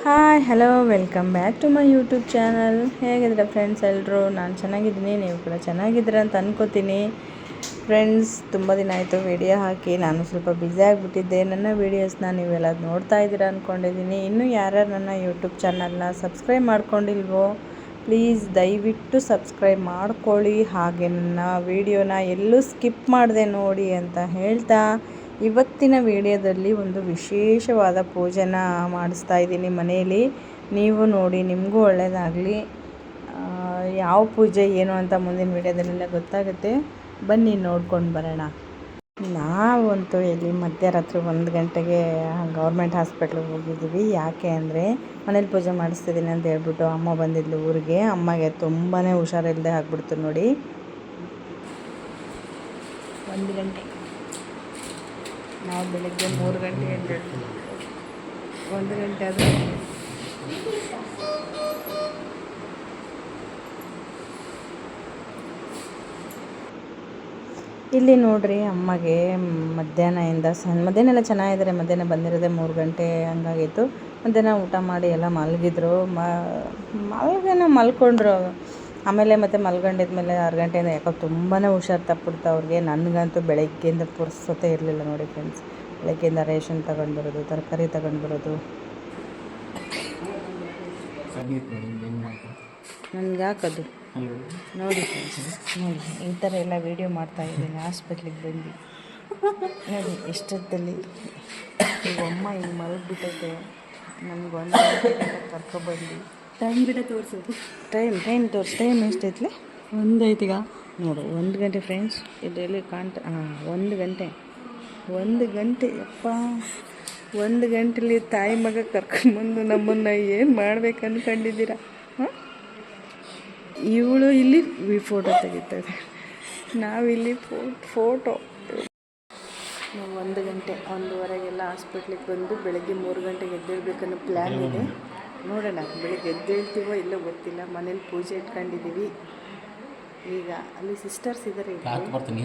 Hi hello welcome back to my YouTube channel. ಹೇಗಿದ್ದೀರಾ friends ಎಲ್ಲರೂ? ನಾನು ಚೆನ್ನಾಗಿದ್ದೀನಿ, ನೀವು ಕೂಡ ಚೆನ್ನಾಗಿದ್ದೀರ ಅಂತ ಅನ್ಕೋತೀನಿ. ಫ್ರೆಂಡ್ಸ್, ತುಂಬ ದಿನ ಆಯಿತು ವಿಡಿಯೋ ಹಾಕಿ. ನಾನು ಸ್ವಲ್ಪ ಬ್ಯುಸಿ ಆಗಿಬಿಟ್ಟಿದ್ದೆ. ನನ್ನ ವೀಡಿಯೋಸ್ನ ನೀವೆಲ್ಲ ನೋಡ್ತಾ ಇದ್ದೀರಾ ಅಂದ್ಕೊಂಡಿದ್ದೀನಿ. ಇನ್ನೂ ಯಾರ್ಯಾರು ನನ್ನ ಯೂಟ್ಯೂಬ್ ಚಾನಲ್ನ ಸಬ್ಸ್ಕ್ರೈಬ್ ಮಾಡ್ಕೊಂಡಿಲ್ವೋ ಪ್ಲೀಸ್ ದಯವಿಟ್ಟು ಸಬ್ಸ್ಕ್ರೈಬ್ ಮಾಡ್ಕೊಳ್ಳಿ. ಹಾಗೆ ನನ್ನ ವೀಡಿಯೋನ ಎಲ್ಲೂ ಸ್ಕಿಪ್ ಮಾಡಿದೆ ನೋಡಿ ಅಂತ ಹೇಳ್ತಾ, ಇವತ್ತಿನ ವಿಡಿಯೋದಲ್ಲಿ ಒಂದು ವಿಶೇಷವಾದ ಪೂಜೆನ ಮಾಡಿಸ್ತಾ ಇದ್ದೀನಿ ಮನೆಯಲ್ಲಿ. ನೀವು ನೋಡಿ, ನಿಮಗೂ ಒಳ್ಳೆಯದಾಗಲಿ. ಯಾವ ಪೂಜೆ ಏನು ಅಂತ ಮುಂದಿನ ವಿಡಿಯೋದಲ್ಲೆಲ್ಲ ಗೊತ್ತಾಗುತ್ತೆ. ಬನ್ನಿ ನೋಡ್ಕೊಂಡು ಬರೋಣ. ನಾವಂತೂ ಇಲ್ಲಿ ಮಧ್ಯರಾತ್ರಿ 1 ಗಂಟೆಗೆ ಗೌರ್ಮೆಂಟ್ ಹಾಸ್ಪಿಟ್ಲಿಗೆ ಹೋಗಿದ್ದೀವಿ. ಯಾಕೆ ಅಂದರೆ ಮನೇಲಿ ಪೂಜೆ ಮಾಡಿಸ್ತಿದ್ದೀನಿ ಅಂತ ಹೇಳ್ಬಿಟ್ಟು ಅಮ್ಮ ಬಂದಿದ್ಲು ಊರಿಗೆ. ಅಮ್ಮಗೆ ತುಂಬಾ ಹುಷಾರಿಲ್ಲದೆ ಆಗ್ಬಿಡ್ತು ನೋಡಿ. 1 ಗಂಟೆ, ನಾವು ಬೆಳಗ್ಗೆ 3 ಗಂಟೆ ಎದ್ದೇಳು. 1 ಗಂಟೆ ಆದರೆ ಇಲ್ಲಿ ನೋಡ್ರಿ, ಅಮ್ಮಗೆ ಮಧ್ಯಾಹ್ನದಿಂದ ಮಧ್ಯಾಹ್ನ ಎಲ್ಲ ಚೆನ್ನಾಗಿದ್ದಾರೆ. ಮಧ್ಯಾಹ್ನ ಬಂದಿರೋದೆ 3 ಗಂಟೆ ಹಂಗಾಗಿತ್ತು. ಮಧ್ಯಾಹ್ನ ಊಟ ಮಾಡಿ ಎಲ್ಲ ಮಲಗಿದ್ರು. ಮಲ್ಕೊಂಡ್ರು. ಆಮೇಲೆ ಮತ್ತೆ ಮಲ್ಕೊಂಡಿದ್ಮೇಲೆ 6 ಗಂಟೆಯಿಂದ ಯಾಕೋ ತುಂಬಾ ಹುಷಾರು ತಪ್ಪಿಡ್ತು ಅವ್ರಿಗೆ. ನನಗಂತೂ ಬೆಳಗ್ಗೆಯಿಂದ ಪುರ್ಸೊತೆ ಇರಲಿಲ್ಲ ನೋಡಿ ಫ್ರೆಂಡ್ಸ್. ಬೆಳಗ್ಗೆಯಿಂದ ರೇಷನ್ ತಗೊಂಡು ಬರೋದು, ತರಕಾರಿ ತಗೊಂಡು ಬರೋದು. ನನಗೆ ಹಾಕೋದು ನೋಡಿ ಫ್ರೆಂಡ್ಸ್, ನೋಡಿ ಈ ಥರ ಎಲ್ಲ ವೀಡಿಯೋ ಮಾಡ್ತಾಯಿದ್ದೀನಿ ಹಾಸ್ಪಿಟ್ಲಿಗೆ ಬಂದು. ನೋಡಿ ಎಷ್ಟೊತ್ತಲ್ಲಿ ಈಗ ಅಮ್ಮ ಹಿಂಗೆ ಮಲಗಿಬಿಟ್ಟೈತೆ. ನನಗೆ 1 ಗಂಟೆಗೆಲ್ಲ ಕರ್ಕೊಬಂದು ಟೈಮ್ ಗಿಡ ತೋರಿಸೋದು. ಟೈಮ್ ತೋರಿಸಿ. ಟೈಮ್ ಎಷ್ಟೈತ್ಲೆ? 1 ಐತಿಗ ನೋಡು 1 ಗಂಟೆ ಫ್ರೆಂಡ್ಸ್. ಇದರಲ್ಲಿ 1 ಗಂಟೆ. 1 ಗಂಟೆ ಅಪ್ಪ. 1 ಗಂಟೆಲಿ ತಾಯಿ ಮಗ ಕರ್ಕೊಂಡ್ಬಂದು ನಮ್ಮನ್ನು ಏನು ಮಾಡ್ಬೇಕು ಅಂದ್ಕೊಂಡಿದ್ದೀರಾ? ಹಾಂ, ಇವಳು ಇಲ್ಲಿ ಫೋಟೋ ತೆಗಿತಾರೆ, ನಾವಿಲ್ಲಿ ಫೋಟೋ. ನಾವು 1 ಗಂಟೆ 1:15 ಹಾಸ್ಪಿಟ್ಲಿಗೆ ಬಂದು ಬೆಳಗ್ಗೆ 3 ಗಂಟೆಗೆ ಎದ್ದೇಳಬೇಕನ್ನೋ ಪ್ಲ್ಯಾನ್ ಇದೆ. ನೋಡೋಣ, ಬೆಳಗ್ಗೆ ಎದ್ದೇಳ್ತೀವೋ ಇಲ್ಲೋ ಗೊತ್ತಿಲ್ಲ. ಮನೇಲಿ ಪೂಜೆ ಇಟ್ಕೊಂಡಿದ್ದೀವಿ. ಈಗ ಅಲ್ಲಿ ಸಿಸ್ಟರ್ಸ್ ಇದ್ದಾರೆ. ತಾತ ಬರ್ತಾನೆ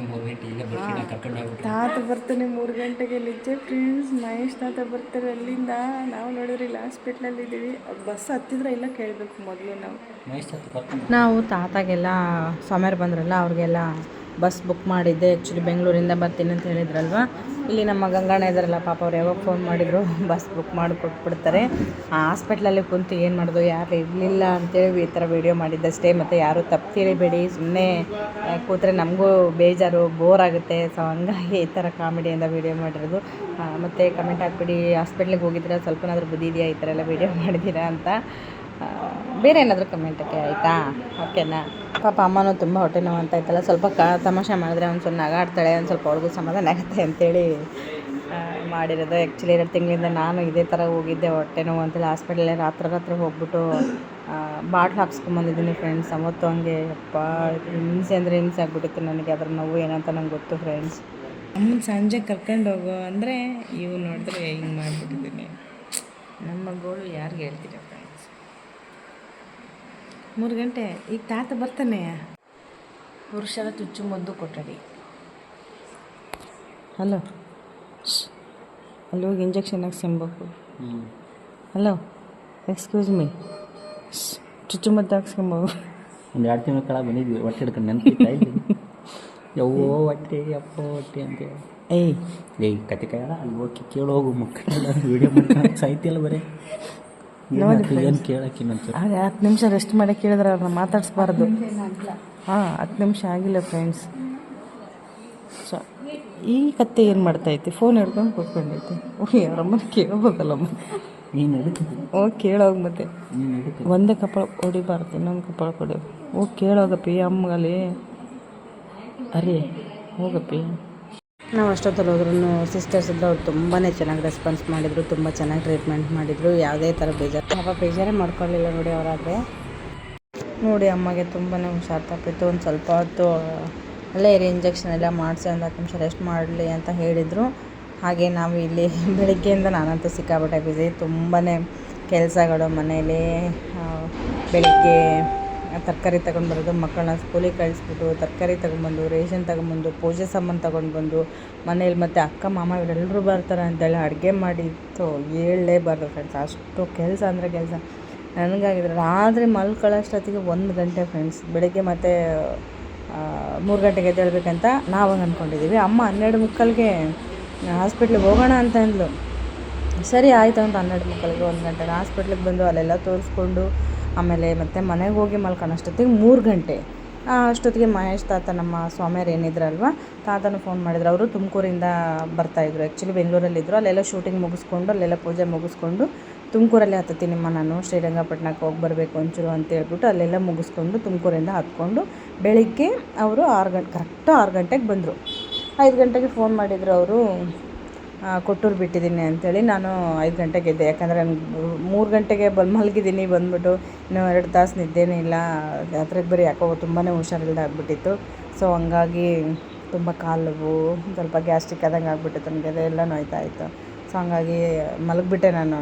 3 ಗಂಟೆಗೆ. ನಿಜ ಫ್ರೆಂಡ್ಸ್, ಮಹೇಶ್ ತಾತ ಬರ್ತಾರೆ ಅಲ್ಲಿಂದ. ನಾವು ನೋಡಿದ್ರೆ ಇಲ್ಲಿ ಹಾಸ್ಪಿಟ್ಲಲ್ಲಿ ಇದ್ದೀವಿ. ಬಸ್ ಹತ್ತಿದ್ರೆ ಇಲ್ಲ ಕೇಳಬೇಕು ಮೊದಲು ನಾವು ತಾತಾಗೆಲ್ಲ ಸಮರ್ ಬಂದ್ರಲ್ಲ, ಅವ್ರಿಗೆಲ್ಲ ಬಸ್ ಬುಕ್ ಮಾಡಿದ್ದೆ. ಆ್ಯಕ್ಚುಲಿ ಬೆಂಗಳೂರಿಂದ ಬರ್ತೀನಿ ಅಂತ ಹೇಳಿದ್ರಲ್ವ. ಇಲ್ಲಿ ನಮ್ಮ ಗಂಗಣ್ಣ ಇದ್ದಾರಲ್ಲ, ಪಾಪ ಅವ್ರು ಯಾವಾಗ ಫೋನ್ ಮಾಡಿದ್ರು ಬಸ್ ಬುಕ್ ಮಾಡಿ ಕೊಟ್ಬಿಡ್ತಾರೆ. ಆ ಹಾಸ್ಪಿಟ್ಲಲ್ಲಿ ಕುಂತು ಏನು ಮಾಡೋದು, ಯಾರು ಇರಲಿಲ್ಲ ಅಂತೇಳಿ ಈ ಥರ ವೀಡಿಯೋ ಮಾಡಿದ್ದಷ್ಟೇ. ಮತ್ತು ಯಾರು ತಪ್ಪು ತಿಳಿಬೇಡಿ, ಸುಮ್ಮನೆ ಕೂತ್ರೆ ನಮಗೂ ಬೇಜಾರು, ಬೋರ್ ಆಗುತ್ತೆ. ಸೊ ಹಂಗಾಗಿ ಈ ಥರ ಕಾಮಿಡಿಯಿಂದ ವೀಡಿಯೋ ಮಾಡಿರೋದು. ಮತ್ತು ಕಮೆಂಟ್ ಹಾಕ್ಬಿಡಿ, ಹಾಸ್ಪಿಟ್ಲಿಗೆ ಹೋಗಿದ್ದೀರಾ, ಸ್ವಲ್ಪನಾದ್ರೂ ಬುದ್ಧಿ ಇದೆಯಾ ಈ ಥರ ಎಲ್ಲ ವೀಡಿಯೋ ಮಾಡಿದ್ದೀರಾ ಅಂತ. ಬೇರೆ ಏನಾದರೂ ಕಮೆಂಟಕ್ಕೆ ಆಯಿತಾ? ಓಕೆನಾ? ಪಾಪ ಅಮ್ಮನೂ ತುಂಬ ಹೊಟ್ಟೆ ನೋವು ಅಂತ ಇತ್ತಲ್ಲ, ಸ್ವಲ್ಪ ತಮಾಷೆ ಮಾಡಿದ್ರೆ ಒಂದು ಸ್ವಲ್ಪ ನಗಾಡ್ತಾಳೆ, ಒಂದು ಸ್ವಲ್ಪ ಅವ್ಳಿಗೂ ಸಮಾಧಾನ ಆಗುತ್ತೆ ಅಂತೇಳಿ ಮಾಡಿರೋದು. ಆ್ಯಕ್ಚುಲಿ 2 ತಿಂಗಳಿಂದ ನಾನು ಇದೇ ಥರ ಹೋಗಿದ್ದೆ, ಹೊಟ್ಟೆ ನೋವು ಅಂತೇಳಿ ಹಾಸ್ಪಿಟಲಲ್ಲಿ ರಾತ್ರಿ ಹೋಗ್ಬಿಟ್ಟು ಬಾಟ್ಲು ಹಾಕ್ಸ್ಕೊಂಬಂದಿದ್ದೀನಿ ಫ್ರೆಂಡ್ಸ್. ಅವತ್ತು ಹಂಗೆ ಅಪ್ಪ ಹಿಂಸೆ ಅಂದರೆ ಹಿಂಸೆ ಆಗ್ಬಿಟ್ಟಿತ್ತು ನನಗೆ. ಅದ್ರ ನೋವು ಏನಂತ ನಂಗೆ ಗೊತ್ತು ಫ್ರೆಂಡ್ಸ್. ಅಮ್ಮನ ಸಂಜೆ ಕರ್ಕೊಂಡು ಹೋಗೋ ಅಂದರೆ ಇವು ನೋಡಿದ್ರೆ ಹಿಂಗೆ ಮಾಡಿಬಿಟ್ಟಿದ್ದೀನಿ. ನಮ್ಮ ಗೋಳು ಯಾರಿಗೆ ಹೇಳ್ತೀರ ಫ್ರೆಂಡ್ಸ್? 3 ಗಂಟೆ. ಈಗ ತಾತ ಬರ್ತಾನೆ. ಪುರುಷರ ಚುಚ್ಚುಮದ್ದು ಕೊಠಡಿ. ಹಲೋ, ಅಲ್ಲಿ ಹೋಗಿ ಇಂಜೆಕ್ಷನ್ ಹಾಕ್ಸ್ಕೊಬೇಕು. ಹಲೋ, ಎಕ್ಸ್ಕ್ಯೂಸ್ ಮೀ, ಚುಚ್ಚುಮದ್ದು ಹಾಕ್ಸ್ಕೊಂಬೋದು. ಒಂದು 2 ತಿಂಗಳ ಕೆಳಗೆ ಬಂದಿದ್ವಿ. ಹೊಟ್ಟೆ ಹಿಡ್ಕೊಂಡು ನೆನಪಿತ್ತಾ ಇದ್ದೀನಿ. ಯವ್ವೋ ಹೊಟ್ಟೆ ಅಪ್ಪ ಹೊಟ್ಟೆ ಅಂತೇಳಿ. ಏಯ್ ಕತೆ ಕಾಯಲ್ಲ, ಅಲ್ಲಿ ಹೋಗಿ ಕೇಳೋಗು ಮಕ್ಕಳೆಲ್ಲ ವೀಡಿಯೋ ಮಾಡ್ಕೊಂಡು ಸಾಯ್ತಿಯಲ್ಲ ಬರೀ. ಏನು ಕೇಳೋಕ್ಕಿನ್ನಂತ 10 ನಿಮಿಷ ರೆಸ್ಟ್ ಮಾಡಿ ಕೇಳಿದ್ರೆ ಅವ್ರನ್ನ ಮಾತಾಡಿಸ್ಬಾರ್ದು. 10 ನಿಮಿಷ ಆಗಿಲ್ಲ ಫ್ರೆಂಡ್ಸ್. ಸೊ ಈ ಕತ್ತೆ ಏನು ಮಾಡ್ತಾಯಿತ್ತು? ಫೋನ್ ಹಿಡ್ಕೊಂಡು ಕೂತ್ಕೊಂಡೈತಿ. ಯಾರಮ್ಮ ಕೇಳ್ಬೋದಲ್ಲಮ್ಮ. ನೀನು ಕೇಳೋಗಿ ಮತ್ತೆ ಒಂದೇ ಕಪ್ಪಳ ಹೊಡಿಬಾರ್ದು, ಇನ್ನೊಂದು ಕಪ್ಪಳ ಕೊಡಿ. ಕೇಳೋಗಪ್ಪಿ ಅಮ್ಮಗಲ್ಲಿ. ಅರೇ ಹೋಗಪ್ಪಿ. ನಾವು ಅಷ್ಟೊತ್ತಲ್ಲಿ ಹೋದ್ರೂ ಸಿಸ್ಟರ್ಸ್ ಇದ್ದರು. ಅವ್ರು ತುಂಬಾ ಚೆನ್ನಾಗಿ ರೆಸ್ಪಾನ್ಸ್ ಮಾಡಿದರು, ತುಂಬ ಚೆನ್ನಾಗಿ ಟ್ರೀಟ್ಮೆಂಟ್ ಮಾಡಿದರು. ಯಾವುದೇ ಥರ ಬೇಜಾರೇ ಮಾಡ್ಕೊಳ್ಳಿಲ್ಲ ನೋಡಿ ಅವರಾದರೆ. ನೋಡಿ ಅಮ್ಮಗೆ ತುಂಬಾ ಹುಷಾರು ತಪ್ಪಿತ್ತು. ಒಂದು ಸ್ವಲ್ಪ ಹೊತ್ತು ಅಲ್ಲೇ ಇಂಜೆಕ್ಷನ್ ಎಲ್ಲ ಮಾಡಿಸಿ ಒಂದು 10 ನಿಮಿಷ ರೆಸ್ಟ್ ಮಾಡಲಿ ಅಂತ ಹೇಳಿದರು. ಹಾಗೆ ನಾವು ಇಲ್ಲಿ ಬೆಳಗ್ಗೆಯಿಂದ ನಾನಂತೂ ಸಿಕ್ಕಾಪಟ್ಟೆ ಬಿಸಿ. ತುಂಬಾ ಕೆಲಸಗಳು ಮನೇಲಿ. ಬೆಳಗ್ಗೆ ತರಕಾರಿ ತೊಗೊಂಡ್ಬರೋದು, ಮಕ್ಕಳನ್ನ ಸ್ಕೂಲಿಗೆ ಕಳಿಸ್ಬಿಟ್ಟು ತರಕಾರಿ ತೊಗೊಂಬಂದು, ರೇಷನ್ ತೊಗೊಂಬಂದು, ಪೂಜೆ ಸಾಮಾನು ತೊಗೊಂಡ್ಬಂದು ಮನೇಲಿ ಮತ್ತು ಅಕ್ಕ ಮಾಮ ಇವರೆಲ್ಲರೂ ಬರ್ತಾರೆ ಅಂತೇಳಿ ಅಡುಗೆ ಮಾಡಿತ್ತು ಹೇಳಲೇಬಾರ್ದು ಫ್ರೆಂಡ್ಸ್. ಅಷ್ಟು ಕೆಲಸ ಅಂದರೆ ಕೆಲಸ ನನಗಾಗಿದ್ರೆ. ರಾತ್ರಿ ಮಲ್ಕೊಳ್ಳೋಷ್ಟೊತ್ತಿಗೆ 1 ಗಂಟೆ ಫ್ರೆಂಡ್ಸ್. ಬೆಳಗ್ಗೆ ಮತ್ತೆ 3 ಗಂಟೆಗೆ ಎದ್ದೇಳಬೇಕಂತ ನಾವು ಅಂದ್ಕೊಂಡಿದ್ದೀವಿ. ಅಮ್ಮ 12:45ಗೆ ಹಾಸ್ಪಿಟ್ಲಿಗೆ ಹೋಗೋಣ ಅಂತ ಅಂದ್ಲು. ಸರಿ ಆಯಿತು ಅಂತ 12:45ಗೆ 1 ಗಂಟೆಗೆ ಹಾಸ್ಪಿಟ್ಲಿಗೆ ಬಂದು ಅಲ್ಲೆಲ್ಲ ತೋರಿಸ್ಕೊಂಡು ಆಮೇಲೆ ಮತ್ತೆ ಮನೆಗೆ ಹೋಗಿ ಮಲ್ಕೊಳ್ಳೋಷ್ಟೊತ್ತಿಗೆ 3 ಗಂಟೆ. ಅಷ್ಟೊತ್ತಿಗೆ ಮಹೇಶ್ ತಾತ ನಮ್ಮ ಸ್ವಾಮಿಯರು ಏನಿದ್ರಲ್ವ ತಾತನೂ ಫೋನ್ ಮಾಡಿದ್ರು. ಅವರು ತುಮಕೂರಿಂದ ಬರ್ತಾಯಿದ್ರು. ಆ್ಯಕ್ಚುಲಿ ಬೆಂಗಳೂರಲ್ಲಿದ್ದರು. ಅಲ್ಲೆಲ್ಲ ಶೂಟಿಂಗ್ ಮುಗಿಸ್ಕೊಂಡು ಅಲ್ಲೆಲ್ಲ ಪೂಜೆ ಮುಗಿಸ್ಕೊಂಡು ತುಮಕೂರಲ್ಲೇ ಹತ್ತುತ್ತೀನಿಮ್ಮ ನಾನು ಶ್ರೀರಂಗಪಟ್ಟಣಕ್ಕೆ ಹೋಗಿ ಬರಬೇಕು ಒಂಚೂರು ಅಂತ ಹೇಳ್ಬಿಟ್ಟು ಅಲ್ಲೆಲ್ಲ ಮುಗಿಸ್ಕೊಂಡು ತುಮಕೂರಿಂದ ಹತ್ಕೊಂಡು ಬೆಳಿಗ್ಗೆ ಅವರು 6 ಗಂಟೆಗೆ ಬಂದರು. 5 ಗಂಟೆಗೆ ಫೋನ್ ಮಾಡಿದರು ಅವರು, ಕೊಟ್ಟೂರು ಬಿಟ್ಟಿದ್ದೀನಿ ಅಂಥೇಳಿ. ನಾನು 5 ಗಂಟೆಗೆ ಎದ್ದೆ. ಯಾಕಂದರೆ ನನಗೆ 3 ಗಂಟೆಗೆ ಮಲಗಿದ್ದೀನಿ. ಬಂದುಬಿಟ್ಟು ಇನ್ನೂ 2 ತಾಸು ನಿದ್ದೆನೇ ಇಲ್ಲ. ರಾತ್ರಿಗೆ ಬರೀ ಯಾಕೋ ತುಂಬಾ ಹುಷಾರಿಲ್ಲದೆ ಆಗಿಬಿಟ್ಟಿತ್ತು. ಸೊ ಹಂಗಾಗಿ ತುಂಬ ಕಾಲು ನೋವು, ಸ್ವಲ್ಪ ಗ್ಯಾಸ್ಟ್ರಿಕ್ ಆದಂಗೆ ಆಗಿಬಿಟ್ಟಿತ್ತು ನನಗೆ. ಅದೆಲ್ಲ ನೋಯ್ತಾ ಇತ್ತು. ಸೊ ಹಂಗಾಗಿ ಮಲಗಿಬಿಟ್ಟೆ ನಾನು.